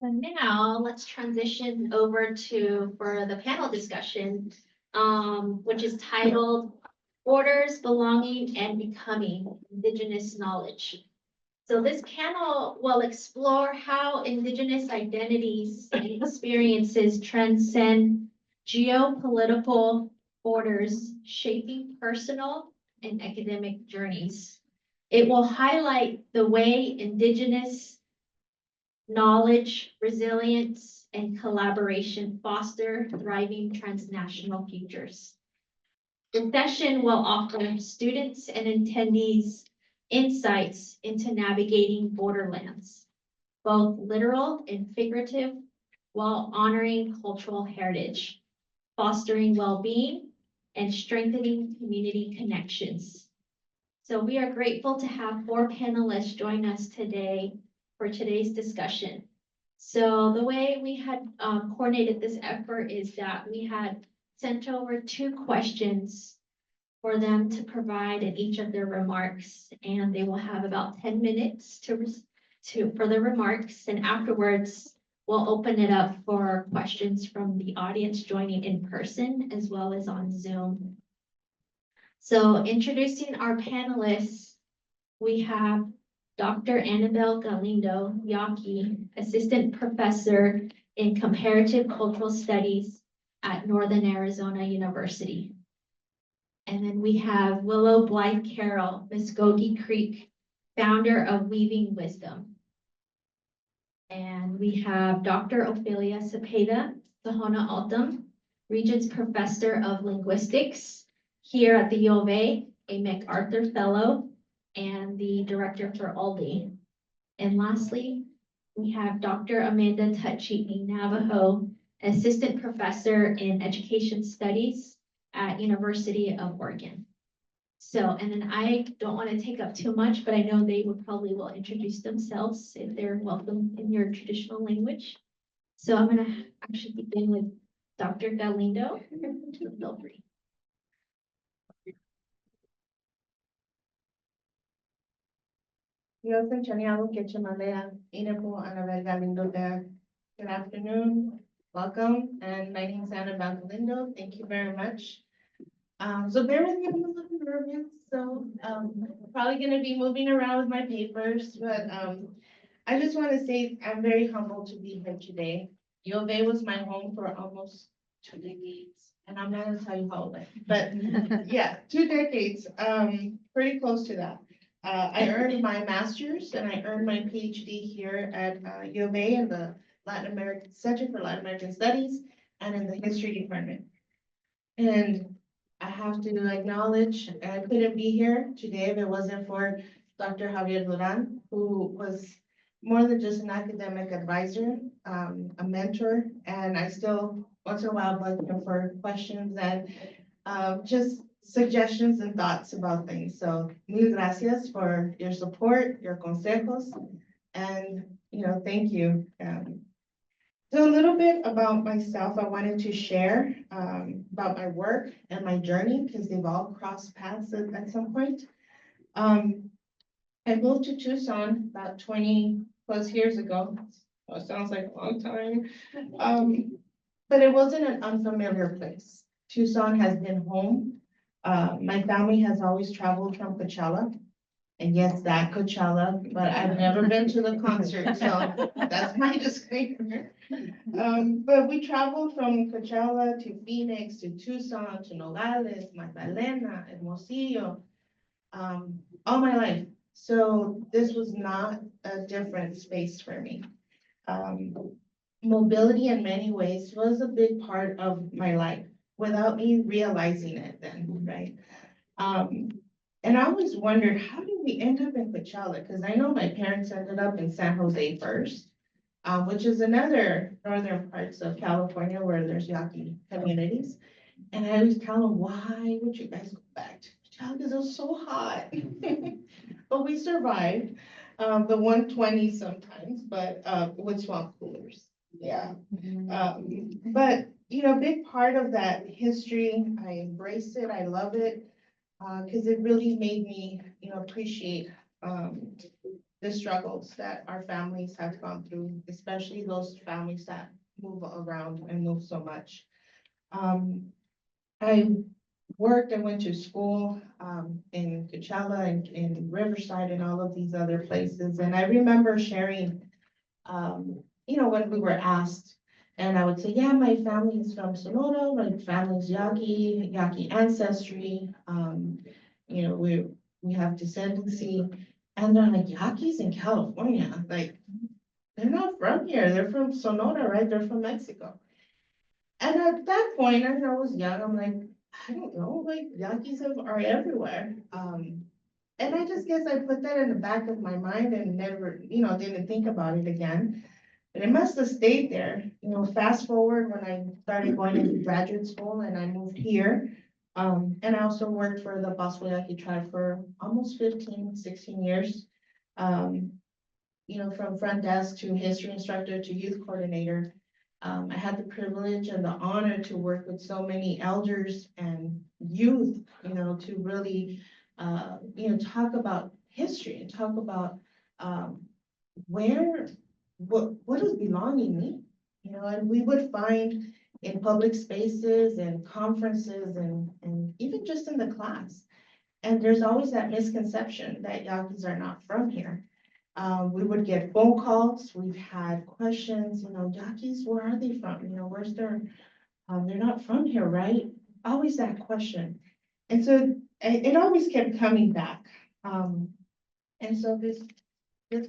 So now let's transition over for the panel discussion, which is titled Borders, Belonging, and Becoming Indigenous Knowledge. So this panel will explore how Indigenous identities and experiences transcend geopolitical borders, shaping personal and academic journeys. It will highlight the way Indigenous knowledge, resilience, and collaboration foster thriving transnational futures. The session will offer students and attendees insights into navigating borderlands, both literal and figurative, while honoring cultural heritage, fostering well-being, and strengthening community connections. So we are grateful to have 4 panelists join us today for today's discussion. So the way we had coordinated this effort is that we had sent over 2 questions for them to provide in each of their remarks, and they will have about 10 minutes for the remarks, and afterwards we'll open it up for questions from the audience joining in person as well as on Zoom. So introducing our panelists, we have Dr. Anabel Galindo, Yaqui, Assistant Professor in Comparative Cultural Studies at Northern Arizona University. And then we have Willow Blythe-Carroll, Muscogee Creek, founder of Weaving Wisdom. And we have Dr. Ofelia Zepeda, Tohono, Regents Professor of Linguistics here at the U of A MacArthur Fellow, and the Director for ALDI. And lastly, we have Dr. Amanda Tachine, Navajo, Assistant Professor in Education Studies at University of Oregon. So, and then I don't want to take up too much, but I know they probably will introduce themselves if they're welcome in your traditional language. So I'm going to actually begin with Dr. Galindo. Feel free. Anabel Galindo there. Good afternoon, welcome, and my name is Anabel Galindo. Thank you very much. So bear with me, I'm a little nervous, so probably going to be moving around with my papers, but I just want to say I'm very humbled to be here today. U of A was my home for almost 2 decades, and I'm not going to tell you how old I am, but yeah, 2 decades, pretty close to that. I earned my master's and I earned my PhD here at U of A in the Latin American Center for Latin American Studies and in the History Department. And I have to acknowledge I couldn't be here today if it wasn't for Dr. Javier Duran, who was more than just an academic advisor, a mentor, and I still once in a while bug him for questions and just suggestions and thoughts about things. So mil gracias for your support, your consejos, and thank you. So a little bit about myself, I wanted to share about my work and my journey because they've all crossed paths at some point. I moved to Tucson about 20 plus years ago. Oh, it sounds like a long time. But it wasn't an unfamiliar place. Tucson has been home. My family has always traveled from Coachella. And yes, that Coachella, but I've never been to the concert, so that's my disclaimer. But we traveled from Coachella to Phoenix, to Tucson, to Nogales, Magdalena, Hermosillo, all my life. So this was not a different space for me. Mobility in many ways was a big part of my life without me realizing it then, right? And I always wondered, how did we end up in Coachella? Because I know my parents ended up in San Jose first, which is another northern parts of California where there's Yaqui communities. And I always tell them, why would you guys go back to Coachella? Because it was so hot. But we survived the 120 sometimes, but with swamp coolers. Yeah. But, a big part of that history, I embrace it, I love it. Because it really made me, appreciate the struggles that our families have gone through, especially those families that move around and move so much. I worked and went to school in Coachella and in Riverside and all of these other places. And I remember sharing, when we were asked, and I would say, yeah, my family is from Sonora, my family's Yaqui ancestry. We have descendancy. And they're like, Yaquis in California, like, they're not from here, they're from Sonora, right? They're from Mexico. And at that point, as I was young, I'm like, I don't know, like Yaquis are everywhere. And I just guess I put that in the back of my mind and never, didn't think about it again. And it must have stayed there. Fast forward when I started going into graduate school and I moved here. And I also worked for the Bosco Yaqui tribe for almost 15, 16 years. From front desk to history instructor to youth coordinator. I had the privilege and the honor to work with so many elders and youth, to really, talk about history and talk about what does belonging mean? And we would find in public spaces and conferences and even just in the class. And there's always that misconception that Yaquis are not from here. We would get phone calls, we've had questions, Yaquis, where are they from? Where's their, they're not from here, right? Always that question. And so it always kept coming back. And so this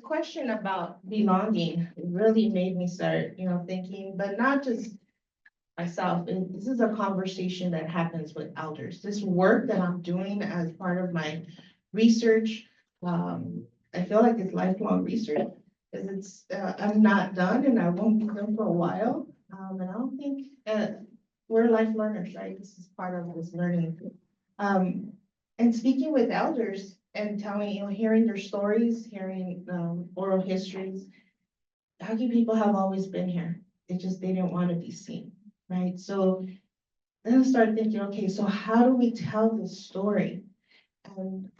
question about belonging really made me start, thinking, but not just myself. This is a conversation that happens with elders. This work that I'm doing as part of my research, I feel like it's lifelong research because I'm not done and I won't be done for a while. And I don't think we're life learners, right? This is part of this learning. And speaking with elders and hearing their stories, hearing oral histories, Yaqui people have always been here. They didn't want to be seen, right? So then I started thinking, okay, so how do we tell this story? And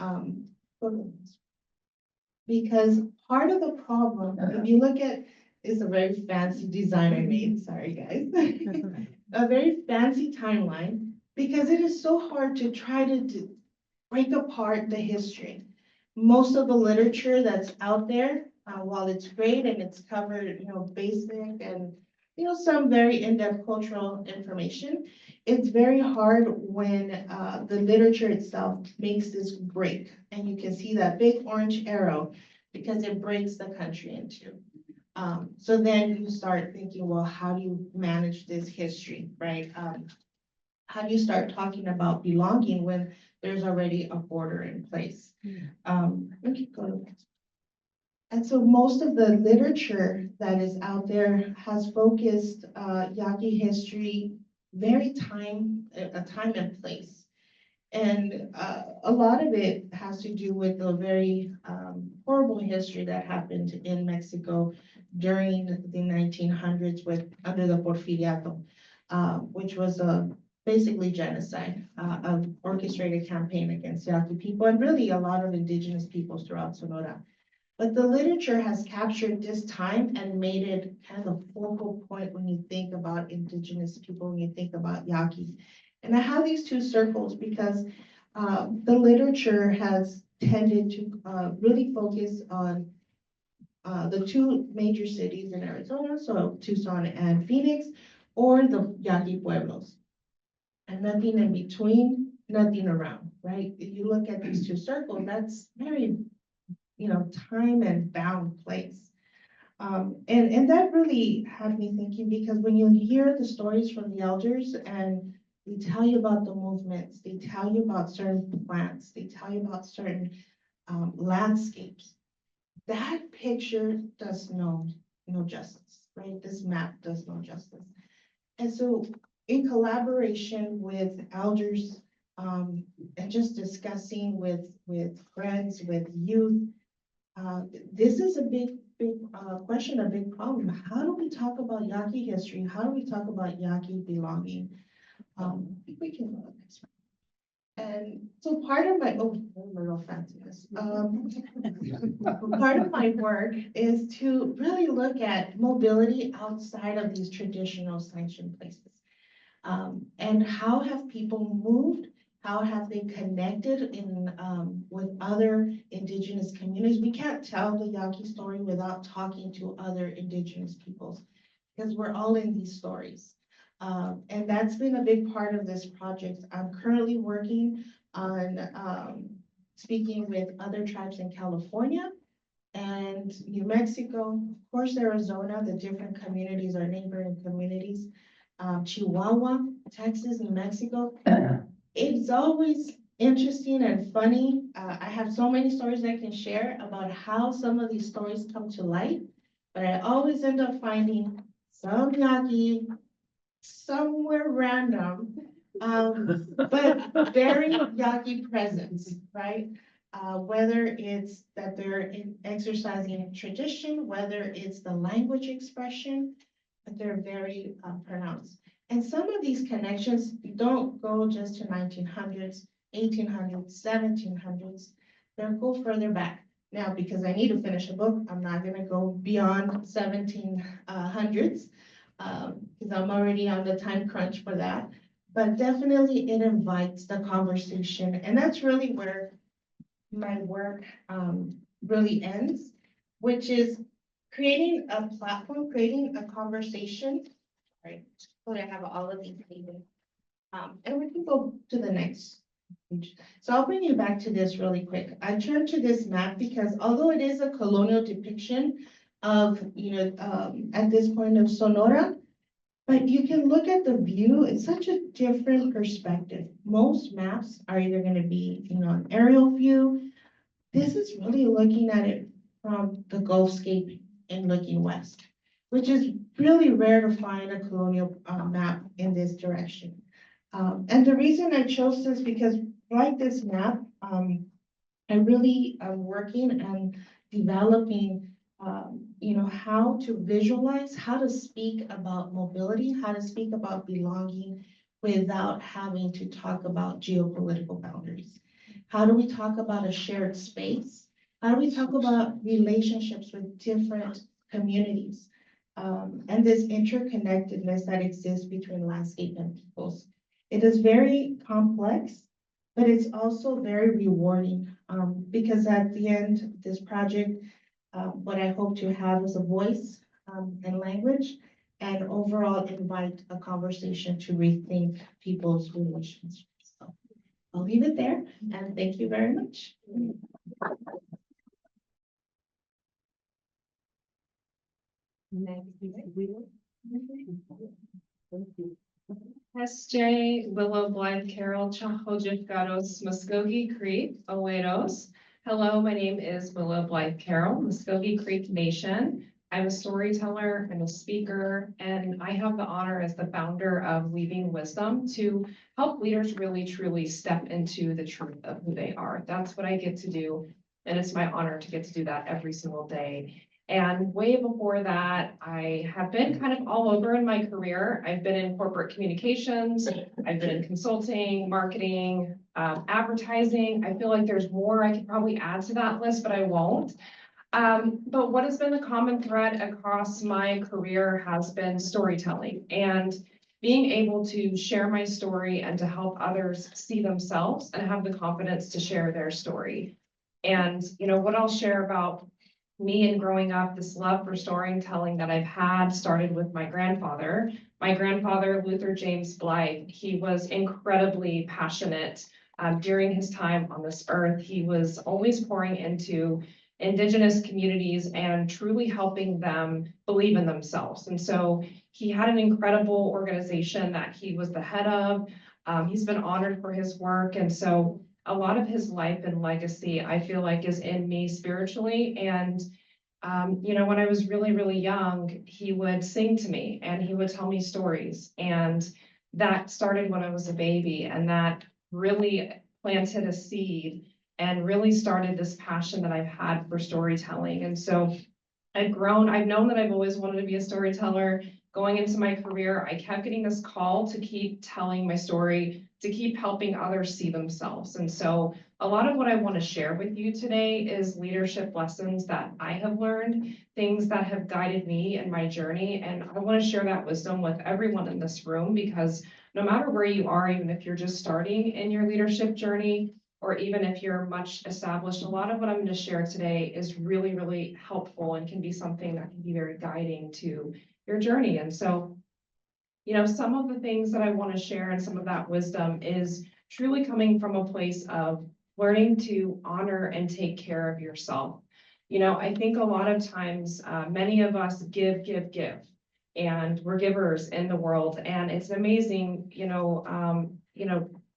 because part of the problem, if you look at, it's a very fancy design I made, sorry guys. A very fancy timeline, because it is so hard to try to break apart the history. Most of the literature that's out there, while it's great and it's covered, basic and, some very in-depth cultural information, it's very hard when the literature itself makes this break. And you can see that big orange arrow because it breaks the country in two. So then you start thinking, well, how do you manage this history, right? How do you start talking about belonging when there's already a border in place? We could go to the next. And so most of the literature that is out there has focused Yaqui history very a time and place. And a lot of it has to do with the very horrible history that happened in Mexico during the 1900s under the Porfiriato, which was basically genocide, an orchestrated campaign against Yaqui people and really a lot of indigenous peoples throughout Sonora. But the literature has captured this time and made it kind of a focal point when you think about indigenous people, when you think about Yaquis. And I have these two circles because the literature has tended to really focus on the two major cities in Arizona, so Tucson and Phoenix, or the Yaqui pueblos. And nothing in between, nothing around, right? If you look at these two circles, that's very, time and bound place. And that really had me thinking, because when you hear the stories from the elders and they tell you about the movements, they tell you about certain plants, they tell you about certain landscapes, that picture does no justice, right? This map does no justice. And so in collaboration with elders and just discussing with friends, with youth, this is a big question, a big problem. How do we talk about Yaqui history? How do we talk about Yaqui belonging? I think we can go next one. And so part of my, oh, I'm a little fancy this. Part of my work is to really look at mobility outside of these traditional sanctioned places. And how have people moved? How have they connected with other Indigenous communities? We can't tell the Yaqui story without talking to other Indigenous peoples, because we're all in these stories. And that's been a big part of this project. I'm currently working on speaking with other tribes in California and New Mexico, of course, Arizona, the different communities, our neighboring communities, Chihuahua, Texas, New Mexico. It's always interesting and funny. I have so many stories I can share about how some of these stories come to light, but I always end up finding some Yaqui, somewhere random, but very Yaqui presence, right? Whether it's that they're exercising tradition, whether it's the language expression, but they're very pronounced. And some of these connections don't go just to 1900s, 1800s, 1700s. They go further back. Now, because I need to finish a book, I'm not going to go beyond 1700s because I'm already on the time crunch for that. But definitely it invites the conversation. And that's really where my work really ends, which is creating a platform, creating a conversation. Right, so I have all of these pages. And we can go to the next page. So I'll bring you back to this really quick. I turned to this map because although it is a colonial depiction of, at this point of Sonora, but you can look at the view, it's such a different perspective. Most maps are either going to be, an aerial view. This is really looking at it from the Gulfscape and looking west, which is really rare to find a colonial map in this direction. And the reason I chose this because like this map, I really am working and developing how to visualize, how to speak about mobility, how to speak about belonging without having to talk about geopolitical boundaries. How do we talk about a shared space? How do we talk about relationships with different communities? And this interconnectedness that exists between landscape and peoples. It is very complex, but it's also very rewarding because at the end of this project, what I hope to have is a voice and language and overall invite a conversation to rethink people's relationships. So I'll leave it there and thank you very much. SJ, Willow, Blythe-Carroll, Chahojicaros, Muscogee Creek, Oweros. Hello, my name is Willow Blythe-Carroll, Muscogee Creek Nation. I'm a storyteller, I'm a speaker, and I have the honor as the founder of Weaving Wisdom to help leaders really truly step into the truth of who they are. That's what I get to do, and it's my honor to get to do that every single day. And way before that, I have been kind of all over in my career. I've been in corporate communications, I've been in consulting, marketing, advertising. I feel like there's more I could probably add to that list, but I won't. But what has been the common thread across my career has been storytelling and being able to share my story and to help others see themselves and have the confidence to share their story. And what I'll share about me and growing up, this love for storytelling that I've had started with my grandfather. My grandfather, Luther James Blythe, he was incredibly passionate during his time on this earth. He was always pouring into Indigenous communities and truly helping them believe in themselves. And so he had an incredible organization that he was the head of. He's been honored for his work. And so a lot of his life and legacy, I feel like, is in me spiritually. And, when I was really, really young, he would sing to me and he would tell me stories. And that started when I was a baby. And that really planted a seed and really started this passion that I've had for storytelling. And so I've known that I've always wanted to be a storyteller. Going into my career, I kept getting this call to keep telling my story, to keep helping others see themselves. And so a lot of what I want to share with you today is leadership lessons that I have learned, things that have guided me in my journey. And I want to share that wisdom with everyone in this room, because no matter where you are, even if you're just starting in your leadership journey, or even if you're much established, a lot of what I'm going to share today is really, really helpful and can be something that can be very guiding to your journey. And so, you know, some of the things that I want to share and some of that wisdom is truly coming from a place of learning to honor and take care of yourself. You know, I think a lot of times, many of us give, and we're givers in the world, and it's amazing,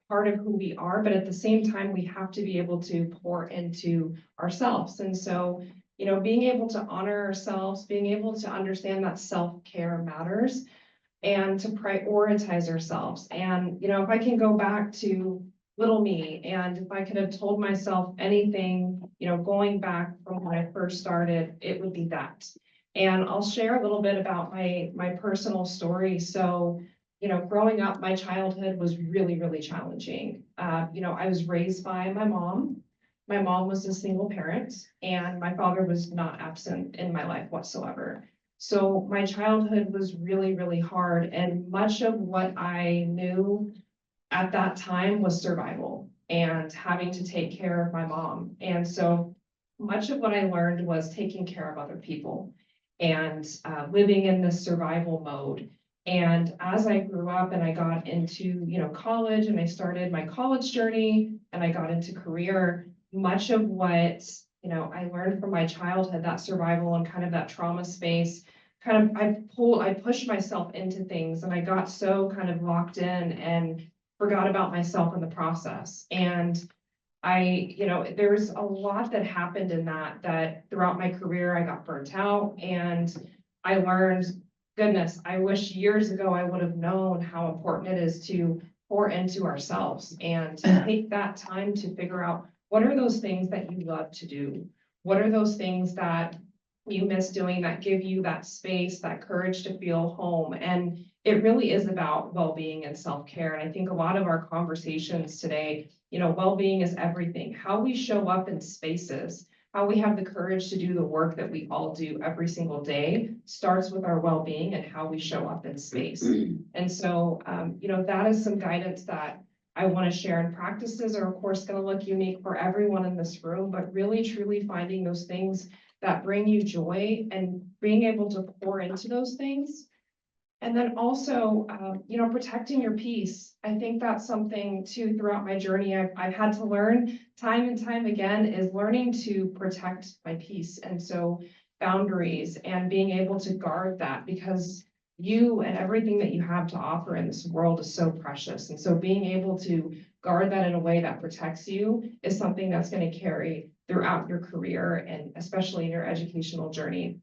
part of who we are, but at the same time, we have to be able to pour into ourselves. And so, you know, being able to honor ourselves, being able to understand that self-care matters, and to prioritize ourselves. And, you know, if I can go back to little me, and if I could have told myself anything, you know, going back from when I first started, it would be that. And I'll share a little bit about my personal story. So, you know, growing up, my childhood was really, really challenging. You know, I was raised by my mom. My mom was a single parent, and my father was not absent in my life whatsoever. So my childhood was really, really hard, and much of what I knew at that time was survival and having to take care of my mom. And so much of what I learned was taking care of other people and living in this survival mode. And as I grew up and I got into, you know, college, and I started my college journey and I got into career, much of what, you know, I learned from my childhood, that survival and kind of that trauma space, I pushed myself into things, and I got so kind of locked in and forgot about myself in the process. And there was a lot that happened in that throughout my career, I got burnt out, and I learned, goodness, I wish years ago I would have known how important it is to pour into ourselves and to take that time to figure out, what are those things that you love to do? What are those things that you miss doing that give you that space, that courage to feel home? And it really is about well-being and self-care. And I think a lot of our conversations today, you know, well-being is everything. How we show up in spaces, how we have the courage to do the work that we all do every single day starts with our well-being and how we show up in space. And so, that is some guidance that I want to share. And practices are, of course, going to look unique for everyone in this room, but really, truly finding those things that bring you joy and being able to pour into those things. And then also, protecting your peace. I think that's something too throughout my journey I've had to learn time and time again, is learning to protect my peace. And so boundaries and being able to guard that, because you and everything that you have to offer in this world is so precious. And so being able to guard that in a way that protects you is something that's going to carry throughout your career, and especially in your educational journey.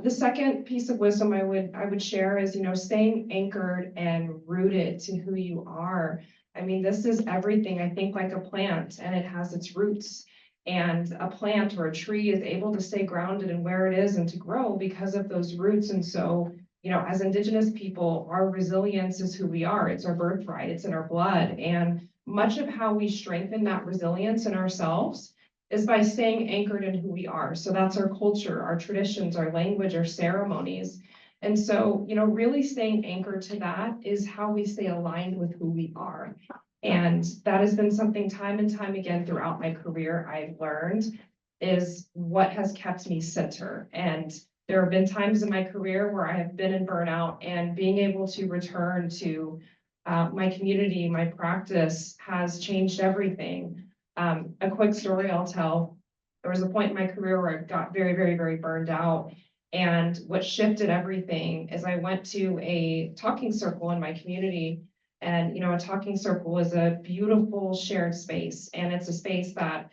The second piece of wisdom I would share is, staying anchored and rooted to who you are. I mean, this is everything. I think like a plant, and it has its roots, and a plant or a tree is able to stay grounded in where it is and to grow because of those roots. And so, as Indigenous people, our resilience is who we are. It's our birthright. It's in our blood. And much of how we strengthen that resilience in ourselves is by staying anchored in who we are. So that's our culture, our traditions, our language, our ceremonies. And so, really staying anchored to that is how we stay aligned with who we are. And that has been something time and time again throughout my career I've learned is what has kept me center. And there have been times in my career where I have been in burnout, and being able to return to my community, my practice has changed everything. A quick story I'll tell. There was a point in my career where I got very, very, very burned out. And what shifted everything is I went to a talking circle in my community. And, a talking circle is a beautiful shared space. And it's a space that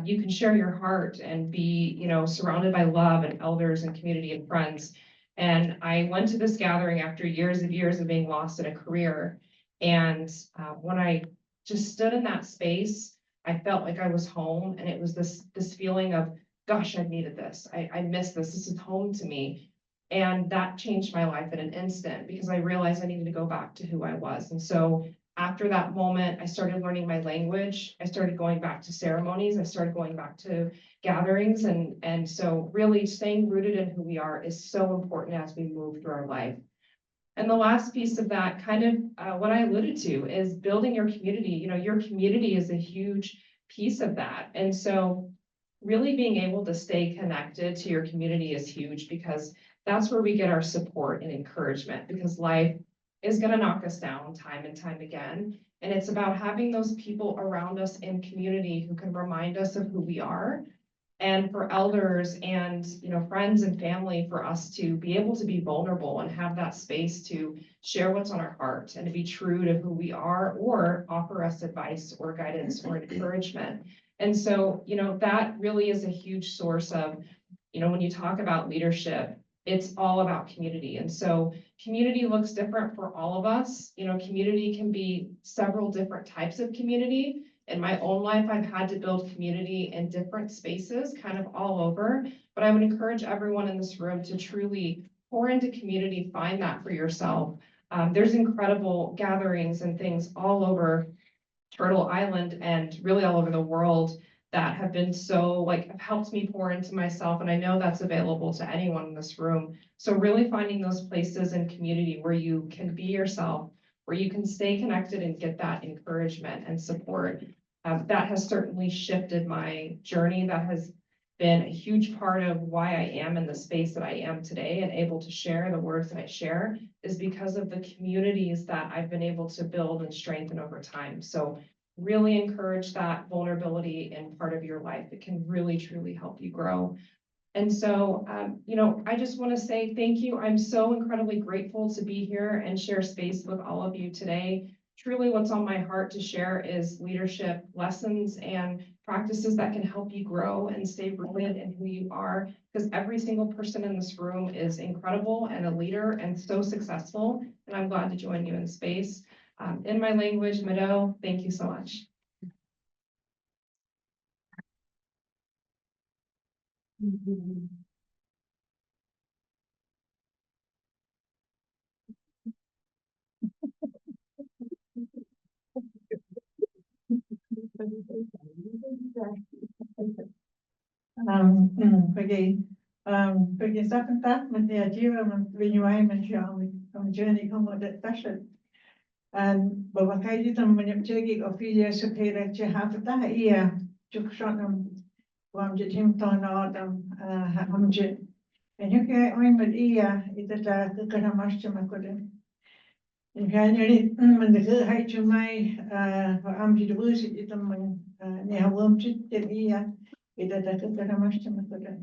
you can share your heart and be, surrounded by love and elders and community and friends. And I went to this gathering after years of being lost in a career. And when I just stood in that space, I felt like I was home, and it was this feeling of, gosh, I needed this. I miss this. This is home to me. And that changed my life in an instant, because I realized I needed to go back to who I was. And so after that moment, I started learning my language. I started going back to ceremonies. I started going back to gatherings. And so really staying rooted in who we are is so important as we move through our life. And the last piece of that, kind of what I alluded to, is building your community. You know, your community is a huge piece of that. And so really being able to stay connected to your community is huge, because that's where we get our support and encouragement, because life is going to knock us down time and time again. And it's about having those people around us in community who can remind us of who we are. And for elders and, you know, friends and family, for us to be able to be vulnerable and have that space to share what's on our heart and to be true to who we are, or offer us advice or guidance or encouragement. And so, you know, that really is a huge source of, you know, when you talk about leadership, it's all about community. And so community looks different for all of us. You know, community can be several different types of community. In my own life, I've had to build community in different spaces, kind of all over, but I would encourage everyone in this room to truly pour into community, find that for yourself. There's incredible gatherings and things all over Turtle Island and really all over the world that have been so, like, have helped me pour into myself. And I know that's available to anyone in this room. So really finding those places in community where you can be yourself, where you can stay connected and get that encouragement and support. That has certainly shifted my journey. That has been a huge part of why I am in the space that I am today and able to share the words that I share, is because of the communities that I've been able to build and strengthen over time. So really encourage that vulnerability in part of your life. It can really, truly help you grow. And so, you know, I just want to say thank you. I'm so incredibly grateful to be here and share space with all of you today. Truly, what's on my heart to share is leadership lessons and practices that can help you grow and stay rooted in who you are, because every single person in this room is incredible and a leader and so successful. And I'm glad to join you in space. In my language, Mado, thank you so much. Perché sta contact met de agera met vinyuai met om journey como de tasha. En babakai dit om menyap chegi Ofelia Zepeda che hafta ia juk shonam wam je tim tona dam hamje. En je kai oi met ia ita ta kana masche makode. En January men de hai je mai am je de wus ita men ne hawam chit de ia ita ta kana masche makode.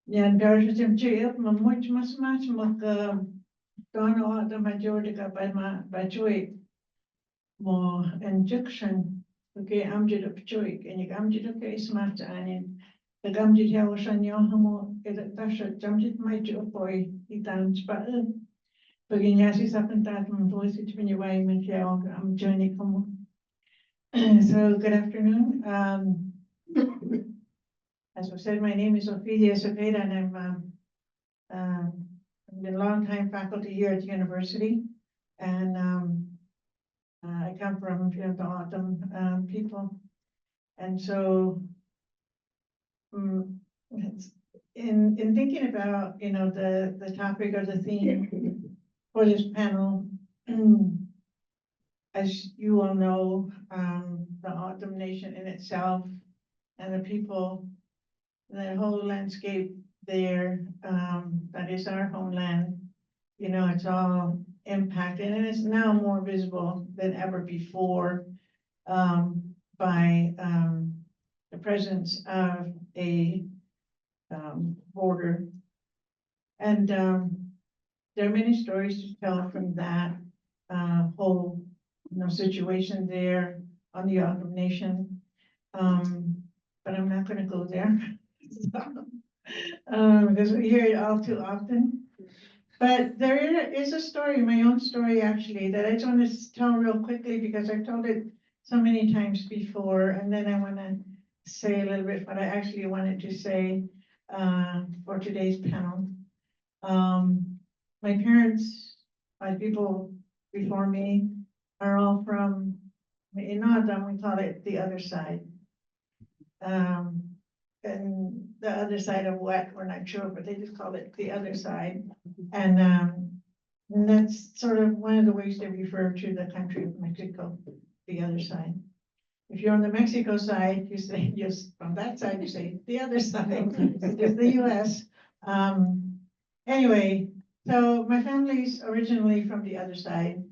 Ja, daar is het op, maar moet mag dan de majority bij joy more injection. Oké, amjad op joy en ik amjad op is smart aan de amjad heel zijn jongen het tasje amjad mij op boy die dan sparen. Begin ja is up and that mijn voice het ben je wij met jou am journey come. So good afternoon. As I said, my name is Ofelia Zepeda, and I've been a long time faculty here at the university. And I come from the Autumn people. And so in thinking about, you know, the topic or the theme for this panel, as you all know, the Autumn Nation in itself and the people, the whole landscape there, that is our homeland, you know, it's all impacted and it's now more visible than ever before by the presence of a border. And there are many stories to tell from that whole situation there on the Autumn Nation, but I'm not going to go there. Because we hear it all too often. But there is a story, my own story actually, that I just want to tell real quickly because I've told it so many times before, and then I want to say a little bit what I actually wanted to say for today's panel. My parents, my people before me, are all from, in Adam, we call it the other side. And the other side of what, we're not sure, but they just call it the other side. And that's sort of one of the ways they refer to the country of Mexico, the other side. If you're on the Mexico side, you say, yes, from that side, you say the other side, it's the US. Anyway, so my family's originally from the other side,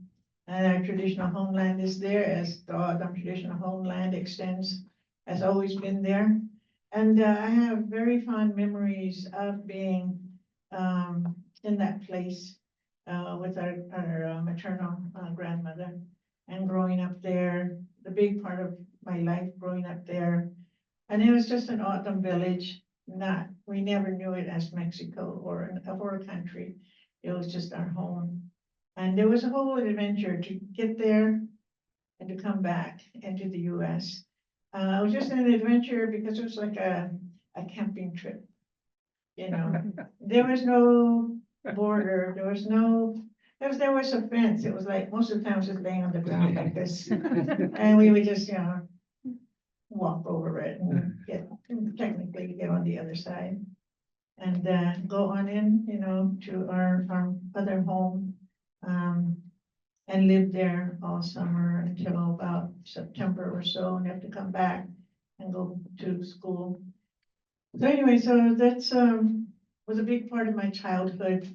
and our traditional homeland is there, as the O'odham traditional homeland extends, has always been there. And I have very fond memories of being in that place with our maternal grandmother and growing up there, the big part of my life growing up there. And it was just an O'odham village, we never knew it as Mexico or a country. It was just our home. And there was a whole adventure to get there and to come back into the US. It was just an adventure because it was like a camping trip. You know, there was no border, there was a fence. It was like, most of the time I was just laying on the ground like this. And we would just, walk over it and technically get on the other side. And go on in, to our other home. And live there all summer until about September or so, and have to come back and go to school. So anyway, so that's was a big part of my childhood.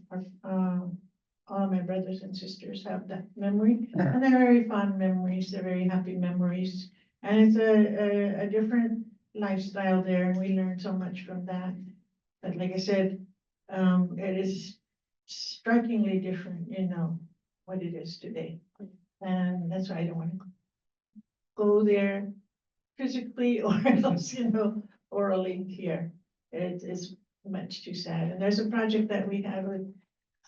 All of my brothers and sisters have that memory, and they're very fond memories. They're very happy memories, and it's a different lifestyle there, and we learned so much from that. But like I said, it is strikingly different, what it is today. And that's why I don't want to go there physically or else, orally here. It is much too sad. And there's a project that we have with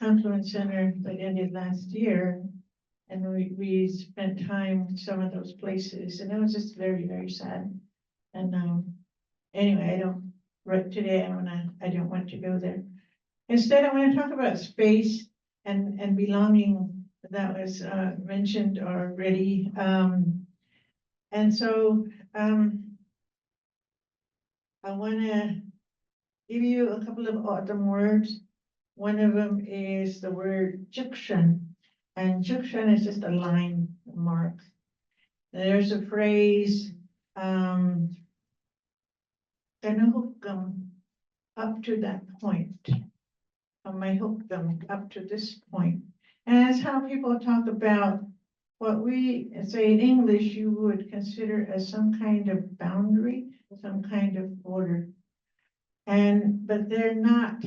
Confluencenter that ended last year. And we spent time in some of those places, and it was just very, very sad. And anyway, today I don't want to go there. Instead, I want to talk about space and belonging. That was mentioned already. And so I want to give you a couple of O'odham words. One of them is the word junction, and junction is just a line mark. There's a phrase, "Kanuhukam," up to that point. My hukam, up to this point. And that's how people talk about what we say in English you would consider as some kind of boundary, some kind of border. But they're not,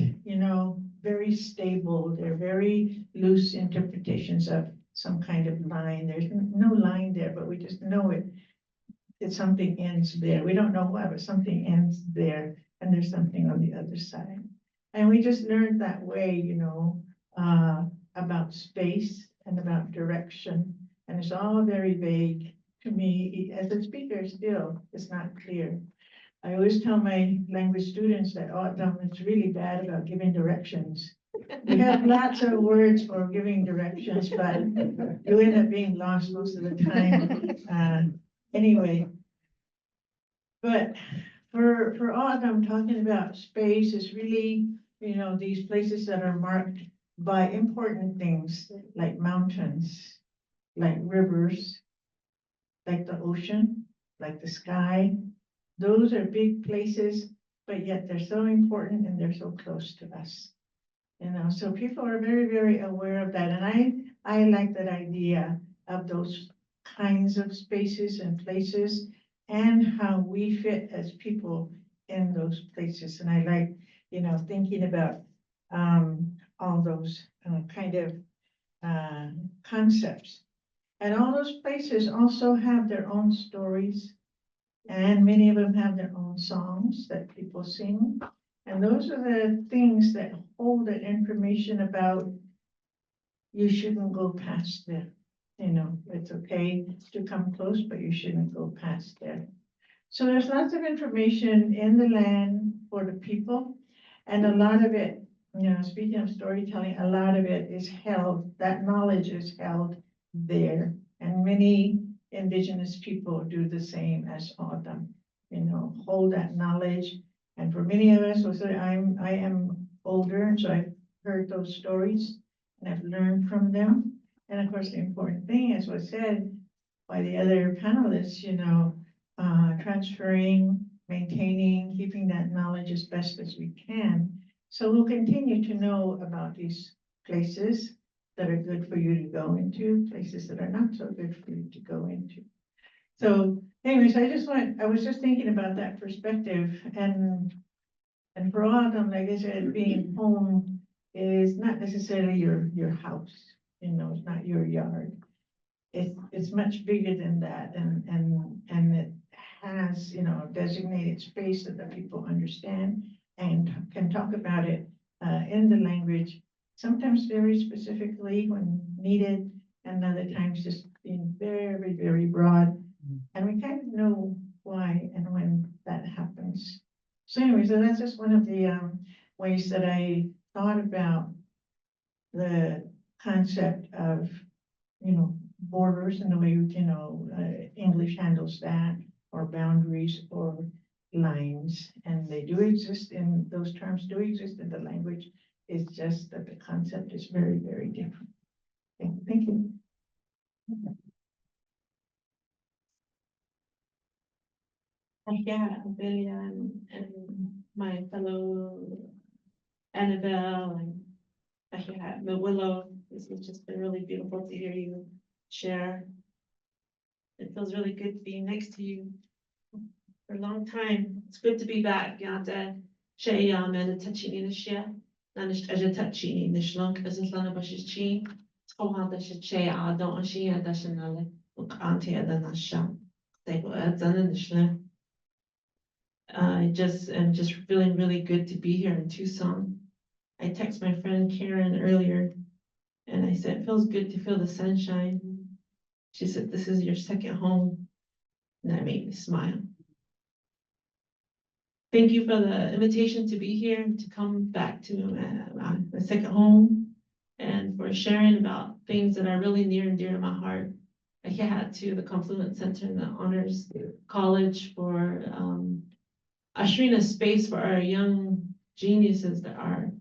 very stable. They're very loose interpretations of some kind of line. There's no line there, but we just know it. It's something ends there. We don't know why, but something ends there, and there's something on the other side. And we just learned that way, about space and about direction. And it's all very vague to me. As a speaker, still, it's not clear. I always tell my language students that O'odham is really bad about giving directions. We have lots of words for giving directions, but you end up being lost most of the time. Anyway, but for O'odham, talking about space is really, these places that are marked by important things like mountains, like rivers, like the ocean, like the sky. Those are big places, but yet they're so important and they're so close to us. So people are very, very aware of that. And I like that idea of those kinds of spaces and places and how we fit as people in those places. And I like, thinking about all those kind of concepts. And all those places also have their own stories, and many of them have their own songs that people sing. And those are the things that hold that information about you shouldn't go past there. It's okay to come close, but you shouldn't go past there. So there's lots of information in the land for the people, and a lot of it, speaking of storytelling, a lot of it is held, that knowledge is held there And many Indigenous people do the same as Autumn, hold that knowledge. And for many of us, I am older, so I've heard those stories and I've learned from them. And of course, the important thing, as was said by the other panelists, transferring, maintaining, keeping that knowledge as best as we can. So we'll continue to know about these places that are good for you to go into, places that are not so good for you to go into. So anyways, I was just thinking about that perspective, and for Autumn, like I said, being home is not necessarily your house, it's not your yard. It's much bigger than that, and it has, designated space so that people understand and can talk about it in the language, sometimes very specifically when needed, and other times just being very, very broad. And we kind of know why and when that happens. So anyway, so that's just one of the ways that I thought about the concept of, borders and the way, English handles that, or boundaries or lines. And they do exist those terms do exist in the language. It's just that the concept is very, very different. Okay, thank you. Yeah, Ofelia and my fellow Anabel and Willow. This has just been really beautiful to hear you share. It feels really good being next to you for a long time. It's good to be back. Yada Shayam and Tachine in the share. Nanish as a Tachine in the shlunk as a Lanabush's chin. Tohono that Shay don't she had that look auntie at the Nasham. They go at the Nishlam. I'm just feeling really good to be here in Tucson. I texted my friend Karen earlier and I said, it feels good to feel the sunshine. She said, this is your second home. And that made me smile. Thank you for the invitation to be here, to come back to my second home, and for sharing about things that are really near and dear to my heart. I had to the Confluencenter and the Honors College for ushering a space for our young geniuses that are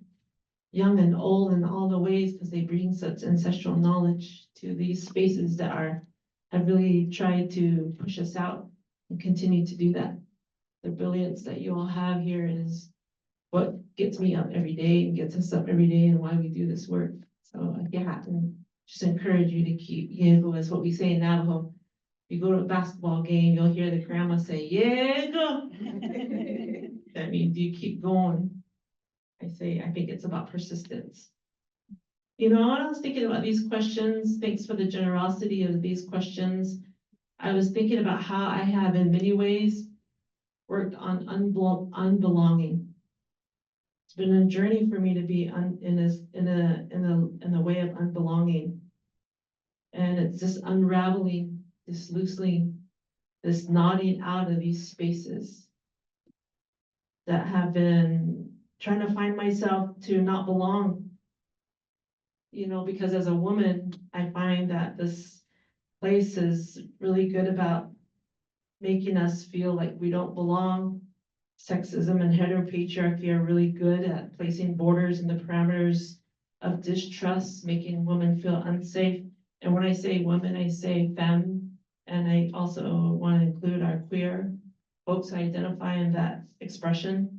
young and old in all the ways, because they bring such ancestral knowledge to these spaces that have really tried to push us out and continue to do that. The brilliance that you all have here is what gets me up every day and gets us up every day, and why we do this work. So yeah, and just encourage you to keep, is what we say in Navajo. If you go to a basketball game, you'll hear the grandma say, yeah, go. That means you keep going. I think it's about persistence. I was thinking about these questions. Thanks for the generosity of these questions. I was thinking about how I have in many ways worked on unbelonging. It's been a journey for me to be in the way of unbelonging. And it's just unraveling, this loosening, this nodding out of these spaces that have been trying to find myself to not belong. Because as a woman, I find that this place is really good about making us feel like we don't belong. Sexism and heteropatriarchy are really good at placing borders and the parameters of distrust, making women feel unsafe. And when I say women, I say femme, and I also want to include our queer folks who identify in that expression.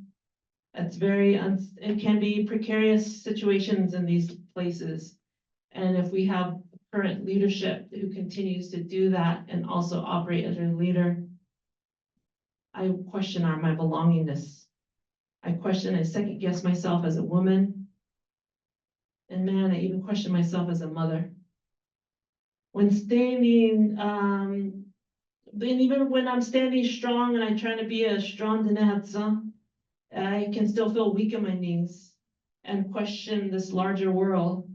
It's it can be precarious situations in these places. And if we have current leadership who continues to do that and also operate as a leader, I question my belongingness. I second guess myself as a woman. And man, I even question myself as a mother. When standing, then even when I'm standing strong and I'm trying to be a strong Dinatsa, I can still feel weak in my knees and question this larger world,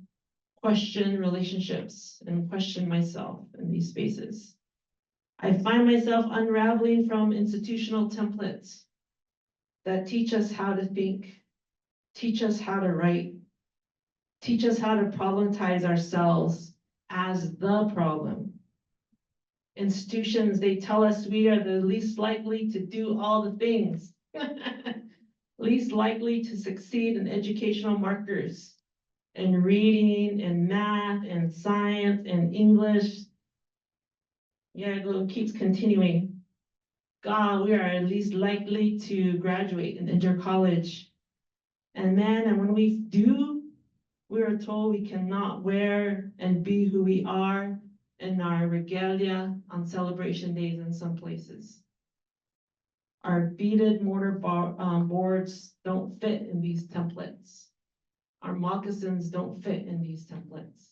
question relationships, and question myself in these spaces. I find myself unraveling from institutional templates that teach us how to think, teach us how to write, teach us how to problematize ourselves as the problem, institutions, they tell us we are the least likely to do all the things. Least likely to succeed in educational markers, in reading, and math, and science, and English. Yeah, it keeps continuing. God, we are least likely to graduate and enter college. And man, and when we do, we are told we cannot wear and be who we are in our regalia on celebration days in some places. Our beaded mortar boards don't fit in these templates. Our moccasins don't fit in these templates.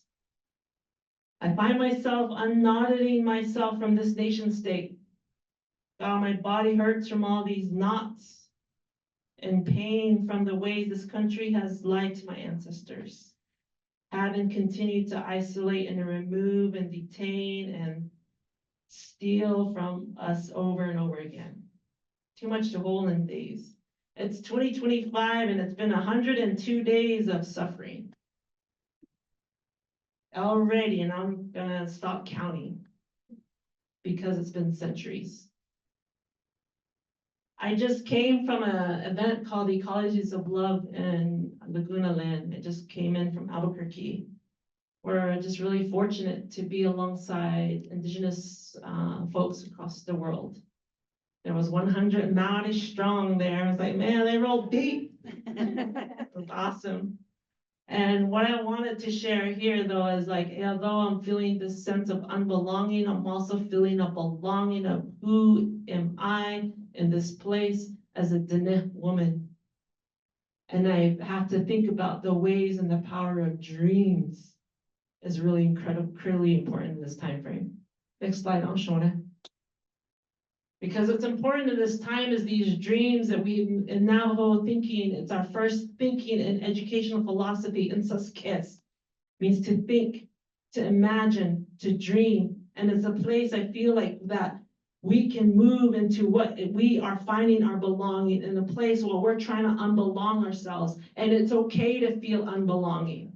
I find myself unknotting myself from this nation state. God, my body hurts from all these knots and pain from the ways this country has lied to my ancestors. Having continued to isolate and remove and detain and steal from us over and over again. Too much to hold in days. It's 2025 and it's been 102 days of suffering already, and I'm gonna stop counting because it's been centuries. I just came from an event called the Ecologies of Love in Laguna Land. It just came in from Albuquerque. We're just really fortunate to be alongside Indigenous folks across the world. There was 100 Maori strong there. I was like, man, they rolled deep. It was awesome. And what I wanted to share here, though, is like, although I'm feeling this sense of unbelonging, I'm also feeling a belonging of who am I in this place as a Dene woman. And I have to think about the ways and the power of dreams is really incredibly important in this time frame. Next slide, Shona. Because what's important in this time is these dreams that we, in Navajo thinking, it's our first thinking in educational philosophy, in Saskis, means to think, to imagine, to dream. And it's a place I feel like that we can move into what we are finding our belonging in a place where we're trying to unbelong ourselves. And it's okay to feel unbelonging.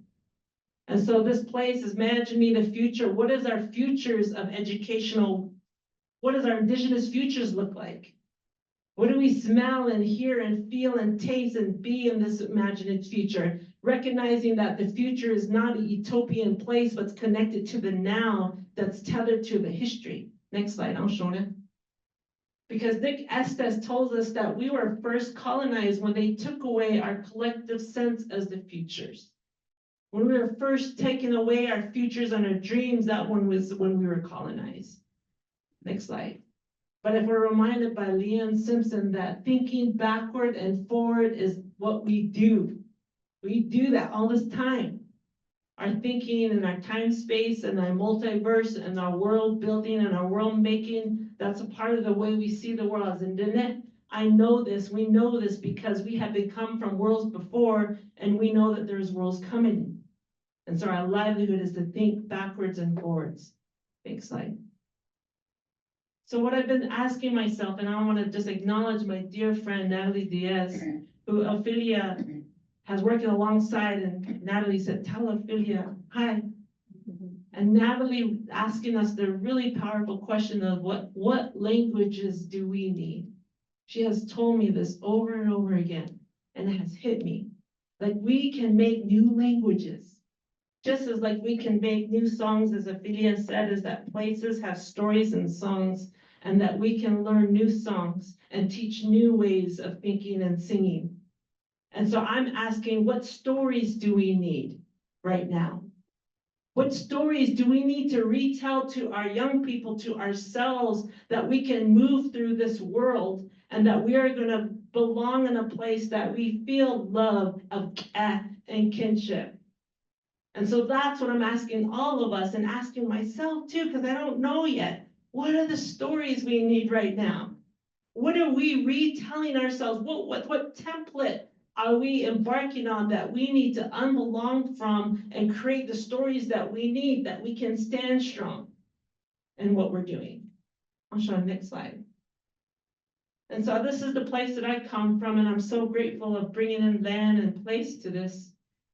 And so this place is Imagine Me the Future. What is our futures of educational? What does our Indigenous futures look like? What do we smell and hear and feel and taste and be in this imagined future? Recognizing that the future is not a utopian place, but it's connected to the now that's tethered to the history. Next slide, I'll show it. Because Nick Estes tells us that we were first colonized when they took away our collective sense as the futures. When we were first taking away our futures and our dreams, that one was when we were colonized. Next slide. But if we're reminded by Leon Simpson that thinking backward and forward is what we do. We do that all this time. Our thinking and our time space and our multiverse and our world building and our world making, that's a part of the way we see the world. And Danette, I know this, we know this because we have come from worlds before and we know that there's worlds coming. And so our livelihood is to think backwards and forwards. Next slide. So what I've been asking myself, and I want to just acknowledge my dear friend, Natalie Diaz, who Ofelia has working alongside, and Natalie said, tell Ofelia, hi. And Natalie asking us the really powerful question of what languages do we need? She has told me this over and over again, and it has hit me. Like we can make new languages. Just as like we can make new songs, as Ofelia said, is that places have stories and songs, and that we can learn new songs and teach new ways of thinking and singing. And so I'm asking, what stories do we need right now? What stories do we need to retell to our young people, to ourselves, that we can move through this world and that we are going to belong in a place that we feel love of and kinship? And so that's what I'm asking all of us and asking myself too, because I don't know yet. What are the stories we need right now? What are we retelling ourselves? What template are we embarking on that we need to unbelong from and create the stories that we need that we can stand strong in what we're doing? I'll show the next slide. And so this is the place that I come from, and I'm so grateful of bringing in land and place to this,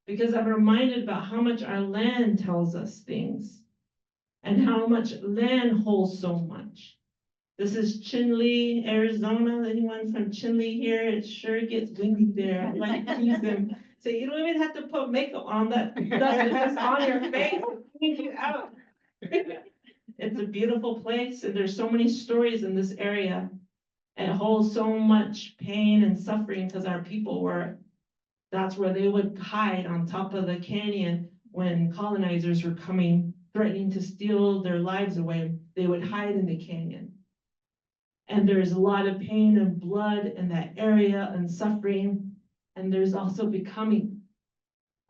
because I'm reminded about how much our land tells us things. and how much land holds so much. This is Chinle, Arizona. Anyone from Chinle here? It sure gets windy there. I like to tease them. So you don't even have to put makeup on, that dust is just on your face, clean you out. It's a beautiful place, and there's so many stories in this area. And it holds so much pain and suffering because our people that's where they would hide on top of the canyon when colonizers were coming, threatening to steal their lives away. They would hide in the canyon. And there's a lot of pain and blood in that area and suffering. And there's also becoming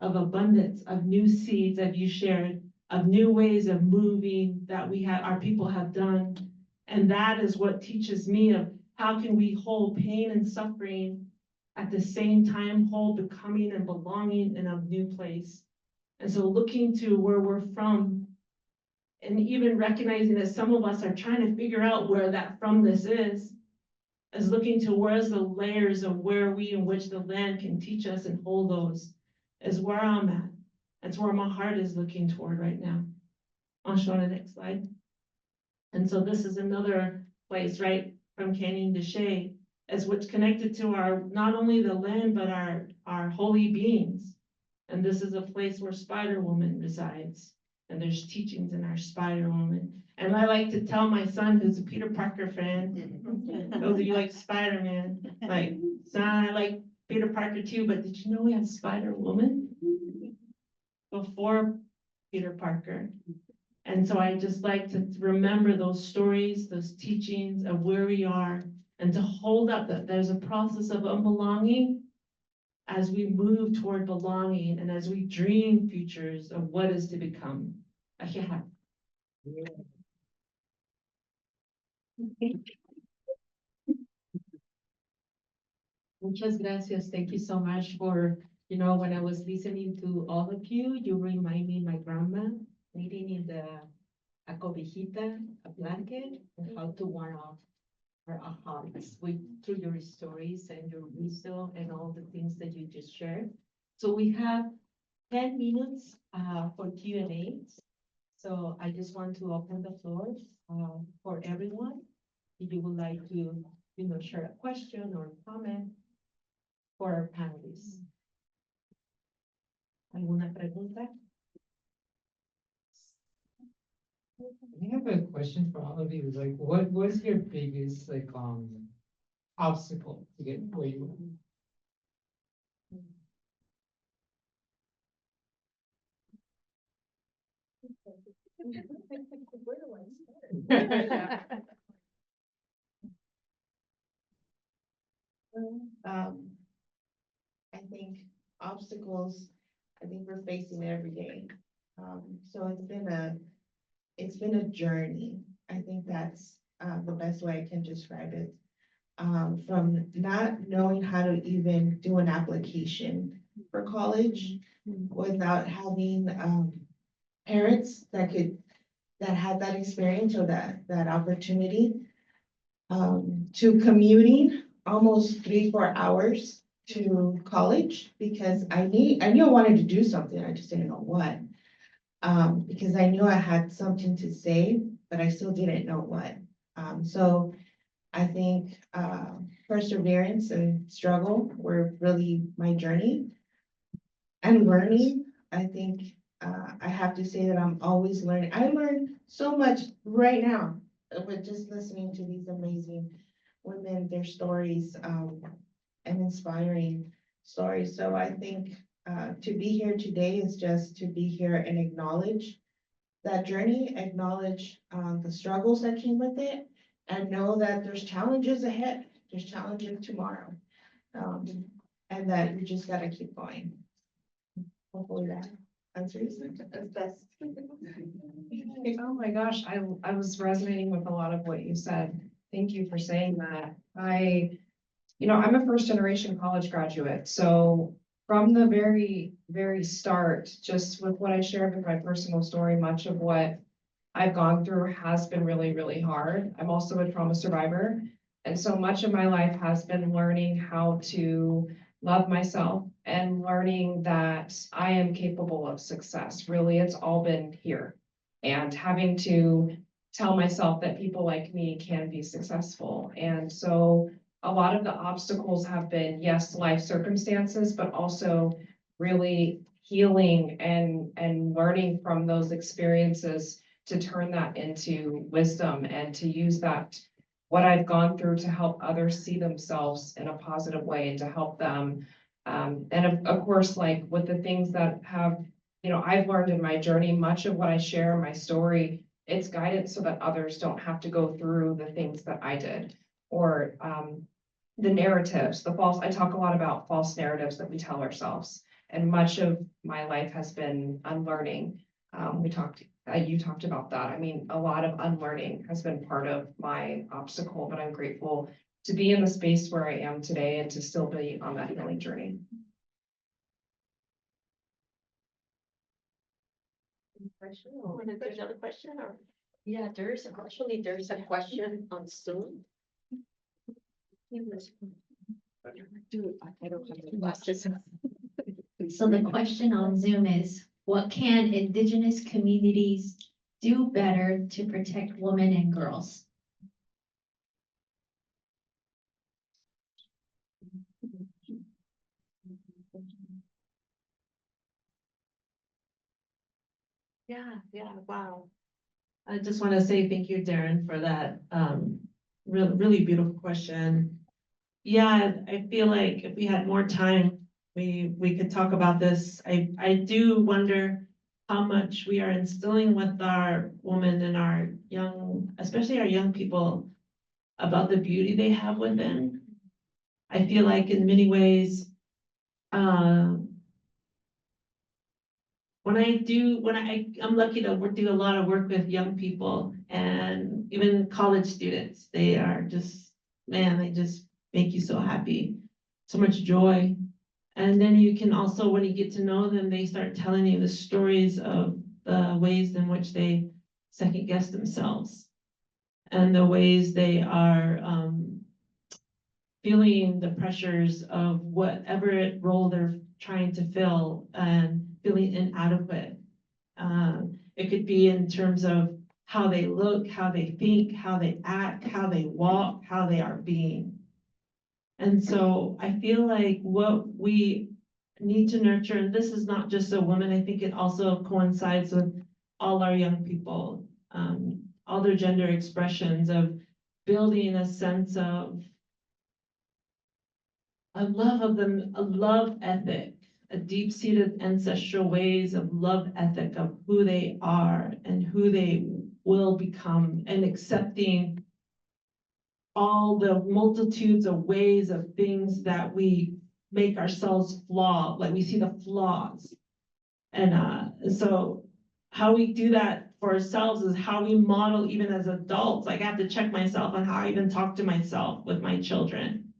of abundance of new seeds that you shared, of new ways of moving that our people have done. And that is what teaches me of how can we hold pain and suffering at the same time, hold becoming and belonging in a new place. And so looking to where we're from, and even recognizing that some of us are trying to figure out where that fromness is looking to where's the layers of where we in which the land can teach us and hold those, is where I'm at. That's where my heart is looking toward right now. I'll show the next slide. And so this is another place, right, from Canyon to Shea, as what's connected to our, not only the land, but our holy beings. And this is a place where Spider Woman resides. And there's teachings in our Spider Woman. And I like to tell my son, who's a Peter Parker fan, those of you like Spider-Man, like, son, I like Peter Parker too, but did you know we had Spider Woman before Peter Parker? And so I just like to remember those stories, those teachings of where we are, and to hold up that there's a process of unbelonging as we move toward belonging and as we dream futures of what is to become. Yeah. Muchas gracias. Thank you so much for, when I was listening to all of you, you remind me my grandma knitting in a cobijita, a blanket, and how to warm off her hearts through your stories and your wisdom and all the things that you just shared. So we have 10 minutes for Q&As. So I just want to open the floor for everyone. If you would like to, share a question or comment for our panelists. ¿Alguna pregunta? I have a question for all of you. Like, what was your biggest obstacle to get where you were? I think obstacles, I think we're facing every day. So it's been a journey. I think that's the best way I can describe it. From not knowing how to even do an application for college without having parents that had that experience or that opportunity, to commuting almost 3-4 hours to college because I knew I wanted to do something. I just didn't know what. Because I knew I had something to say, but I still didn't know what. So I think perseverance and struggle were really my journey. And learning, I think I have to say that I'm always learning. I learned so much right now with just listening to these amazing women, their stories, and inspiring stories. So I think to be here today is just to be here and acknowledge that journey, acknowledge the struggles that came with it, and know that there's challenges ahead, there's challenges tomorrow, and that you just gotta keep going. Hopefully that answers it as best. Oh my gosh, I was resonating with a lot of what you said. Thank you for saying that. I'm a first generation college graduate, so from the very, very start, just with what I shared with my personal story, much of what I've gone through has been really, really hard. I'm also a trauma survivor. And so much of my life has been learning how to love myself and learning that I am capable of success. Really, it's all been here. and having to tell myself that people like me can be successful. And so a lot of the obstacles have been, yes, life circumstances, but also really healing and learning from those experiences to turn that into wisdom and to use that, what I've gone through, to help others see themselves in a positive way and to help them. And of course, like with the things that have, I've learned in my journey, much of what I share in my story, it's guidance so that others don't have to go through the things that I did, or the narratives, I talk a lot about false narratives that we tell ourselves. And much of my life has been unlearning. You talked about that. I mean, a lot of unlearning has been part of my obstacle, but I'm grateful to be in the space where I am today and to still be on that healing journey. Question, or there's another question, or? Yeah, there's a question on Zoom. Dude, I don't have any glasses. So the question on Zoom is, what can Indigenous communities do better to protect women and girls? Yeah, wow. I just want to say thank you, Darren, for that really beautiful question. Yeah, I feel like if we had more time, we could talk about this. I do wonder how much we are instilling with our women and our young, especially our young people, about the beauty they have within. I feel like in many ways, I'm lucky to do a lot of work with young people and even college students. They are just, man, they just make you so happy, so much joy. And then you can also, when you get to know them, they start telling you the stories of the ways in which they second guess themselves and the ways they are feeling the pressures of whatever role they're trying to fill and feeling inadequate. It could be in terms of how they look, how they think, how they act, how they walk, how they are being. And so I feel like what we need to nurture, and this is not just a woman, I think it also coincides with all our young people, all their gender expressions, of building a sense of a love ethic, a deep-seated ancestral ways of love ethic of who they are and who they will become, and accepting all the multitudes of ways of things that we make ourselves flaw, like we see the flaws. And so how we do that for ourselves is how we model even as adults. Like I have to check myself on how I even talk to myself with my children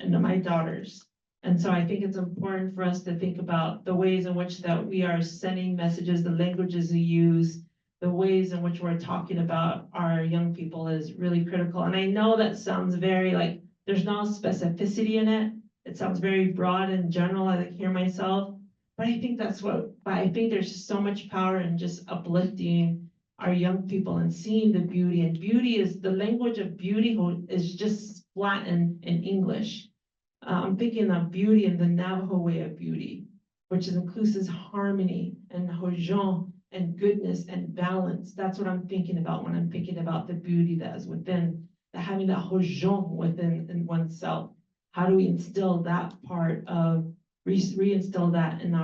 and to my daughters. And so I think it's important for us to think about the ways in which that we are sending messages, the languages we use, the ways in which we're talking about our young people is really critical. And I know that sounds very like, there's no specificity in it. It sounds very broad and general, I hear myself. But I think I think there's just so much power in just uplifting our young people and seeing the beauty. And beauty is, the language of beauty is just flat in English. I'm thinking of beauty in the Navajo way of beauty, which includes harmony and hojon and goodness and balance. That's what I'm thinking about when I'm thinking about the beauty that is within, having that hojon within in oneself. How do we instill that part of, reinstill that in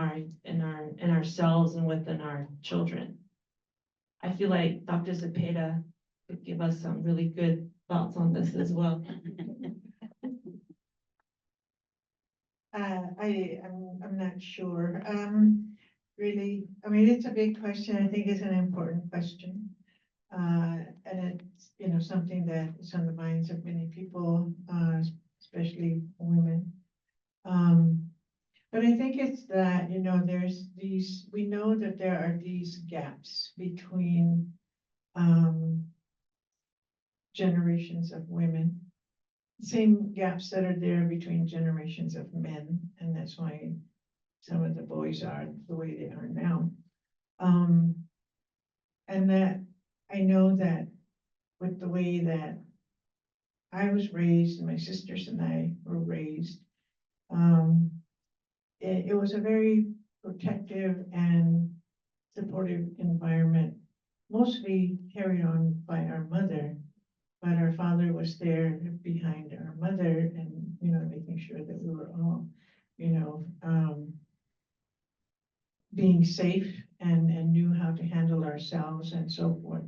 ourselves and within our children? I feel like Dr. Zepeda could give us some really good thoughts on this as well. I'm not sure. Really, I mean, it's a big question. I think it's an important question. And it's, something that is on the minds of many people, especially women. But I think it's that, there's we know that there are these gaps between generations of women. Same gaps that are there between generations of men, and that's why some of the boys are the way they are now. And that, I know that with the way that I was raised, and my sisters and I were raised, it was a very protective and supportive environment, mostly carried on by our mother. But our father was there behind our mother and, making sure that we were all, being safe and knew how to handle ourselves and so forth.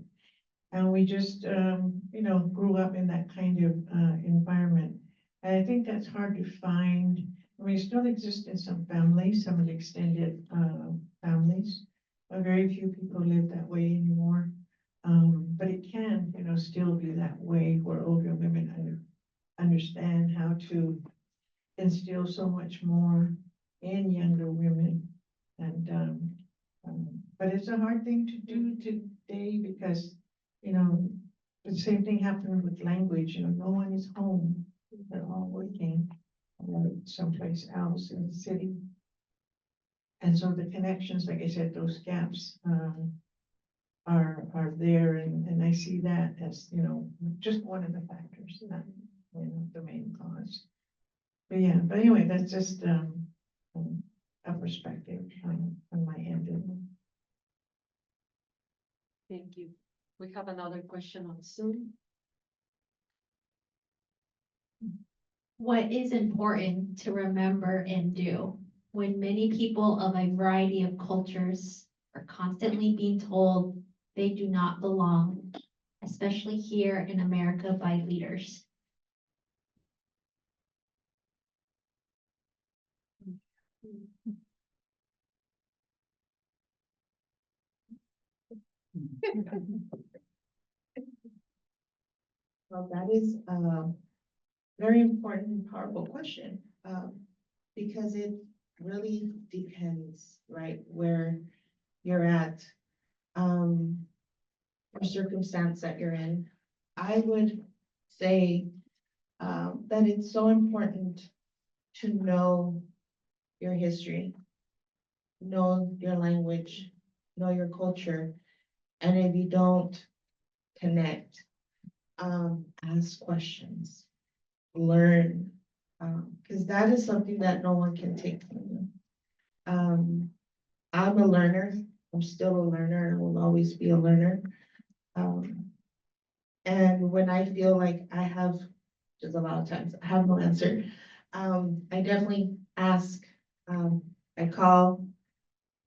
And we just, grew up in that kind of environment. And I think that's hard to find. I mean, it still exists in some families, some of the extended families, but very few people live that way anymore. But it can, still be that way where older women understand how to instill so much more in younger women. And, but it's a hard thing to do today because, the same thing happened with language, no one is home. They're all working someplace else in the city. And so the connections, like I said, those gaps, are there, and I see that as, just one of the factors, not, the main cause. But yeah, but anyway, that's just, a perspective on my end. Thank you. We have another question on Zoom. What is important to remember and do when many people of a variety of cultures are constantly being told they do not belong, especially here in America by leaders? Well, that is a very important and powerful question, because it really depends, right, where you're at, or circumstance that you're in. I would say that it's so important to know your history, know your language, know your culture, and if you don't connect, ask questions, learn, because that is something that no one can take from you. I'm a learner. I'm still a learner and will always be a learner. And when I feel like I have, just a lot of times, I have no answer, I definitely ask. I call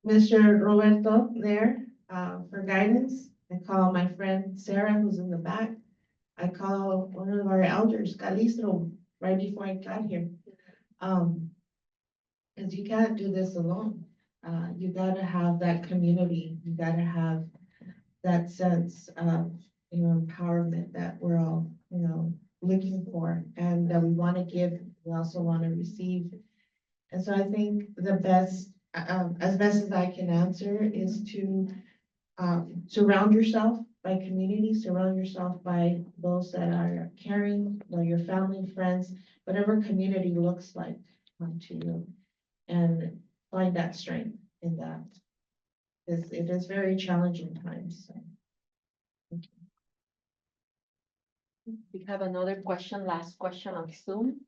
Mr. Roberto there for guidance. I call my friend Sarah, who's in the back. I call one of our elders, Galindo, right before I got here. Because you can't do this alone. You gotta have that community. You gotta have that sense of, empowerment that we're all, looking for and that we want to give, we also want to receive. And so I think the best, as best as I can answer, is to surround yourself by community, surround yourself by those that are caring, your family, friends, whatever community looks like to you, and find that strength in that. It is very challenging times. So. We have another question, last question on Zoom.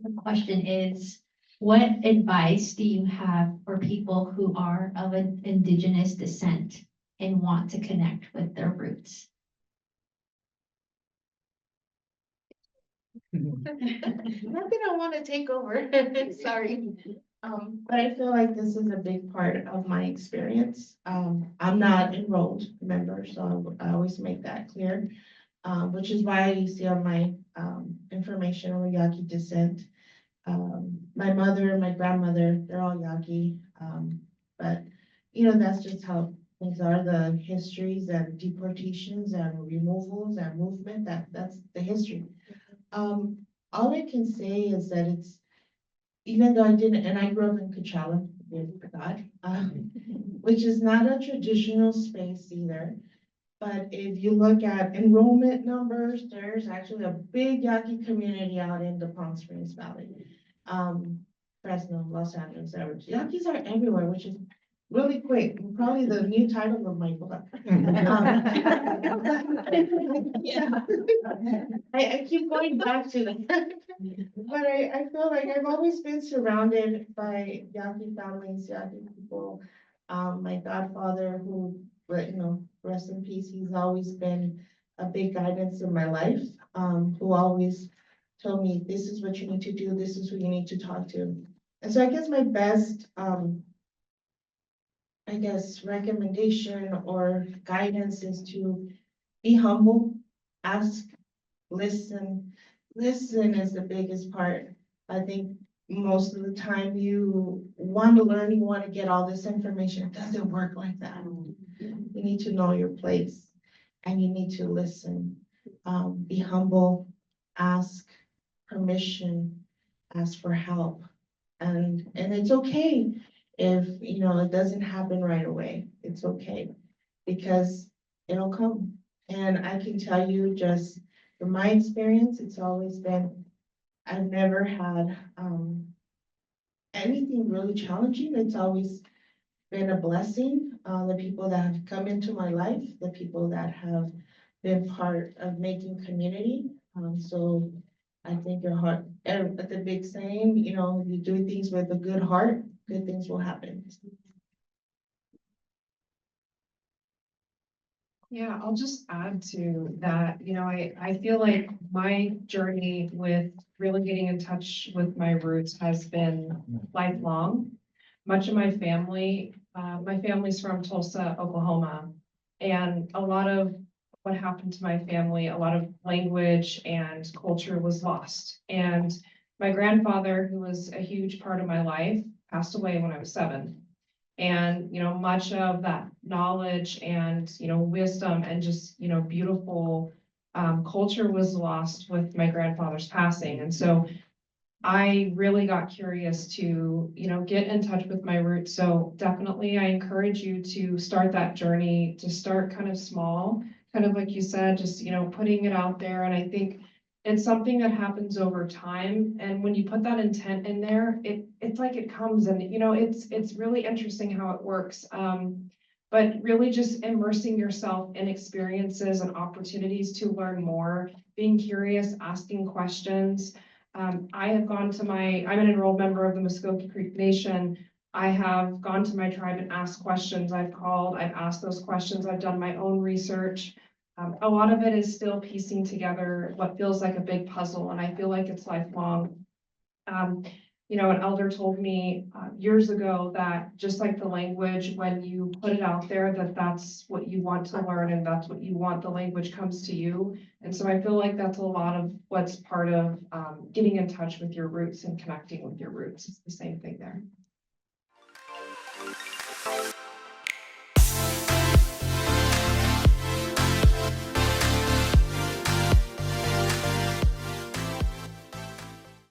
The question is, what advice do you have for people who are of an Indigenous descent and want to connect with their roots? Not that I want to take over, sorry. But I feel like this is a big part of my experience. I'm not enrolled member, so I always make that clear. Which is why you see on my information on Yaqui descent. My mother and my grandmother, they're all Yaqui. But that's just how things are, the histories and deportations and removals and movement, that's the history. All I can say is that it's, even though I didn't, and I grew up in Coachella, which is not a traditional space either. But if you look at enrollment numbers, there's actually a big Yaqui community out in the Palm Springs Valley. Fresno, Los Angeles, Yaquis are everywhere, which is really quick, probably the new title of my book. Yeah. I keep going back to that. But I feel like I've always been surrounded by Yaqui families, Yaqui people. My godfather who, rest in peace, he's always been a big guidance in my life, who always told me, this is what you need to do, this is who you need to talk to. And so I guess my best, recommendation or guidance is to be humble, ask, listen. Listen is the biggest part. I think most of the time you want to learn, you want to get all this information. It doesn't work like that. You need to know your place and you need to listen. Be humble, ask permission, ask for help. And it's okay if, it doesn't happen right away. It's okay because it'll come. And I can tell you just from my experience, it's always been, I've never had anything really challenging. It's always been a blessing. The people that have come into my life, the people that have been part of making community. So I think your heart, at the big saying, you do things with a good heart, good things will happen. Yeah, I'll just add to that, I feel like my journey with really getting in touch with my roots has been lifelong. Much of my family's from Tulsa, Oklahoma, and a lot of what happened to my family, a lot of language and culture was lost. And my grandfather, who was a huge part of my life, passed away when I was 7. And, much of that knowledge and, wisdom and just, beautiful culture was lost with my grandfather's passing. And so I really got curious to, get in touch with my roots. So definitely I encourage you to start that journey, to start kind of small, kind of like you said, just, putting it out there. And I think it's something that happens over time. And when you put that intent in there, it's like it comes and, it's really interesting how it works. But really just immersing yourself in experiences and opportunities to learn more, being curious, asking questions. I'm an enrolled member of the Muscogee Creek Nation. I have gone to my tribe and asked questions. I've called, I've asked those questions. I've done my own research. A lot of it is still piecing together what feels like a big puzzle, and I feel like it's lifelong. An elder told me years ago that just like the language, when you put it out there, that's what you want to learn and that's what you want, the language comes to you. And so I feel like that's a lot of what's part of getting in touch with your roots and connecting with your roots. It's the same thing there.